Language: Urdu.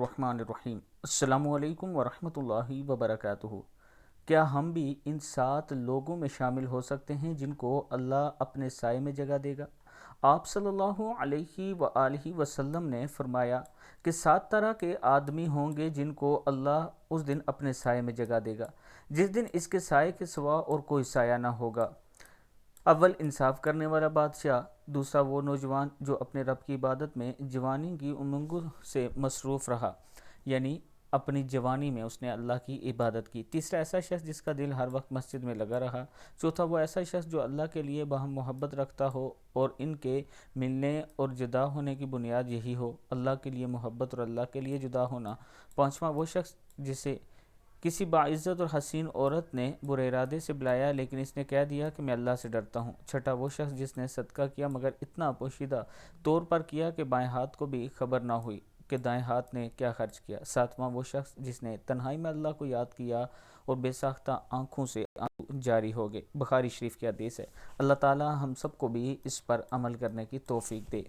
الرحمن الرحیم۔ السلام علیکم ورحمۃ اللہ وبرکاتہ۔ کیا ہم بھی ان 7 لوگوں میں شامل ہو سکتے ہیں جن کو اللہ اپنے سائے میں جگہ دے گا؟ آپ صلی اللہ علیہ وآلہ وسلم نے فرمایا کہ 7 طرح کے آدمی ہوں گے جن کو اللہ اس دن اپنے سائے میں جگہ دے گا، جس دن اس کے سائے کے سوا اور کوئی سایہ نہ ہوگا۔ اول انصاف کرنے والا بادشاہ، دوسرا وہ نوجوان جو اپنے رب کی عبادت میں جوانی کی امنگوں سے مصروف رہا، یعنی اپنی جوانی میں اس نے اللہ کی عبادت کی۔ تیسرا ایسا شخص جس کا دل ہر وقت مسجد میں لگا رہا۔ چوتھا وہ ایسا شخص جو اللہ کے لیے باہم محبت رکھتا ہو اور ان کے ملنے اور جدا ہونے کی بنیاد یہی ہو، اللہ کے لیے محبت اور اللہ کے لیے جدا ہونا۔ پانچواں وہ شخص جسے کسی باعزت اور حسین عورت نے برے ارادے سے بلایا لیکن اس نے کہہ دیا کہ میں اللہ سے ڈرتا ہوں۔ چھٹا وہ شخص جس نے صدقہ کیا مگر اتنا پوشیدہ طور پر کیا کہ بائیں ہاتھ کو بھی خبر نہ ہوئی کہ دائیں ہاتھ نے کیا خرچ کیا۔ ساتواں وہ شخص جس نے تنہائی میں اللہ کو یاد کیا اور بے ساختہ آنکھوں سے آنسو جاری ہو گئے۔ بخاری شریف کی حدیث ہے۔ اللہ تعالی ہم سب کو بھی اس پر عمل کرنے کی توفیق دے۔